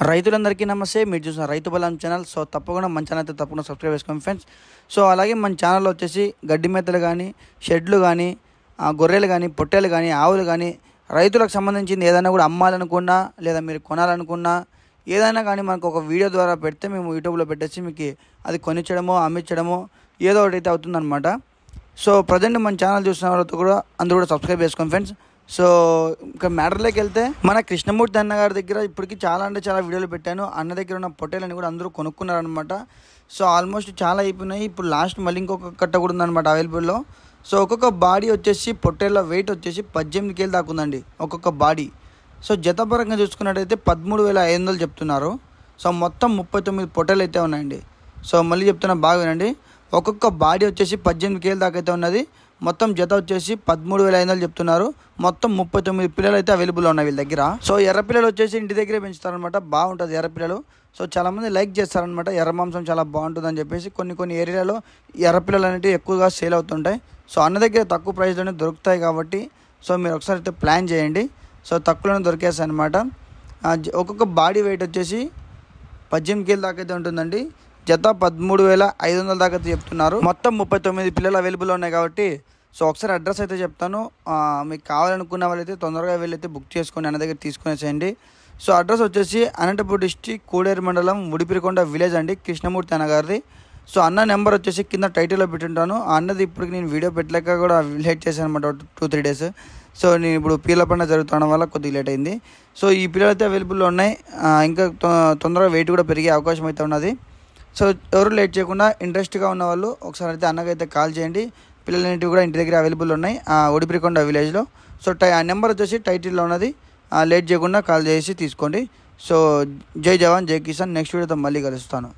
రైతులందరికీ నమస్తే. మీరు చూసిన రైతు బలం ఛానల్. సో తప్పకుండా మన ఛానల్ అయితే తప్పకుండా సబ్స్క్రైబ్ చేసుకోండి ఫ్రెండ్స్. సో అలాగే మన ఛానల్లో వచ్చేసి గడ్డి మేతలు కానీ, షెడ్లు కానీ, గొర్రెలు కానీ, పొట్టేలు కానీ, ఆవులు కానీ, రైతులకు సంబంధించింది ఏదైనా కూడా అమ్మాలనుకున్నా లేదా మీరు కొనాలనుకున్నా ఏదైనా కానీ మనకు ఒక వీడియో ద్వారా పెడితే మేము యూట్యూబ్లో పెట్టేసి మీకు అది కొనిచ్చడమో అమ్మించడమో ఏదో ఒకటి అయితే అవుతుందన్నమాట. సో ప్రజెంట్ మన ఛానల్ చూసిన వాళ్ళతో కూడా అందరూ కూడా సబ్స్క్రైబ్ చేసుకోండి ఫ్రెండ్స్. సో ఇంకా మ్యాటర్లోకి వెళ్తే మన కృష్ణమూర్తి అన్న గారి దగ్గర ఇప్పటికి చాలా అంటే చాలా వీడియోలు పెట్టాను. అన్న దగ్గర ఉన్న పొట్టేలని కూడా అందరూ కొనుక్కున్నారనమాట. సో ఆల్మోస్ట్ చాలా అయిపోయినాయి. ఇప్పుడు లాస్ట్ మళ్ళీ ఇంకొక కట్ట కూడా ఉందన్నమాట అవైలబుల్లో. సో ఒక్కొక్క బాడీ వచ్చేసి పొట్టేళ్ళ వెయిట్ వచ్చేసి 18 కేజీలు దాకా ఉందండి ఒక్కొక్క బాడీ. సో జతపరంగా చూసుకున్నట్టయితే 13,500 చెప్తున్నారు. సో మొత్తం 39 పొట్టేలు అయితే ఉన్నాయండి. సో మళ్ళీ చెప్తున్నా బాగా వినండి. ఒక్కొక్క బాడీ వచ్చేసి 18 కేజీల దాకా అయితే ఉన్నది. మొత్తం జత వచ్చేసి 13,500 చెప్తున్నారు. మొత్తం 39 పిల్లలు అయితే అవైలబుల్ ఉన్నాయి వీళ్ళ దగ్గర. సో ఎర్ర పిల్లలు వచ్చేసి ఇంటి దగ్గరే పెంచుతారనమాట. బాగుంటుంది ఎర్ర పిల్లలు. సో చాలామంది లైక్ చేస్తారనమాట. ఎర్ర మాంసం చాలా బాగుంటుందని చెప్పేసి కొన్ని ఏరియాలో ఎర్ర పిల్లలు అనేవి ఎక్కువగా సేల్ అవుతుంటాయి. సో అన్న దగ్గర తక్కువ ప్రైస్లోనే దొరుకుతాయి కాబట్టి సో మీరు ఒకసారి అయితే ప్లాన్ చేయండి. సో తక్కువలోనే దొరికేస్తాయి అనమాట. ఒక్కొక్క బాడీ వెయిట్ వచ్చేసి 18 కేజీల దాకా అయితే ఉంటుందండి. జత 13,500 దాకా అయితే చెప్తున్నారు. మొత్తం 39 పిల్లలు అవైలబుల్ ఉన్నాయి కాబట్టి సో ఒకసారి అడ్రస్ అయితే చెప్తాను. మీకు కావాలనుకున్న వాళ్ళైతే తొందరగా వెళ్ళైతే బుక్ చేసుకొని అన్న దగ్గర తీసుకునేసేయండి. సో అడ్రస్ వచ్చేసి అనంతపూర్ డిస్ట్రిక్ట్ కూడేరు మండలం ఉడిపిరికొండ విలేజ్ అండి, కృష్ణమూర్తి అన్న గారిది. సో అన్న నెంబర్ వచ్చేసి కింద టైటిల్లో పెట్టుంటాను. అన్నది ఇప్పటికి నేను వీడియో పెట్టలేక కూడా లేట్ చేశాను అనమాట 2-3 డేస్. సో నేను ఇప్పుడు పీర్ల పండుగ జరుగుతుండడం వల్ల కొద్దిగా లేట్ అయింది. సో ఈ పిల్లలు అయితే అవైలబుల్లో ఉన్నాయి. ఇంకా తొందరగా వెయిట్ కూడా పెరిగే అవకాశం అయితే ఉన్నది. సో ఎవరు లేట్ చేయకుండా ఇంట్రెస్ట్గా ఉన్న వాళ్ళు ఒకసారి అయితే అన్నకైతే కాల్ చేయండి. పిల్లలన్నింటివి కూడా ఇంటి దగ్గర అవైలబుల్ ఉన్నాయి ఉడిపిరికొండ విలేజ్లో. సో ఆ నెంబర్ వచ్చేసి టైటిల్లో ఉన్నది. లేట్ చేయకుండా కాల్ చేసి తీసుకోండి. సో జై జవాన్ జై కిసాన్. నెక్స్ట్ వీడియోతో మళ్ళీ కలుస్తాను.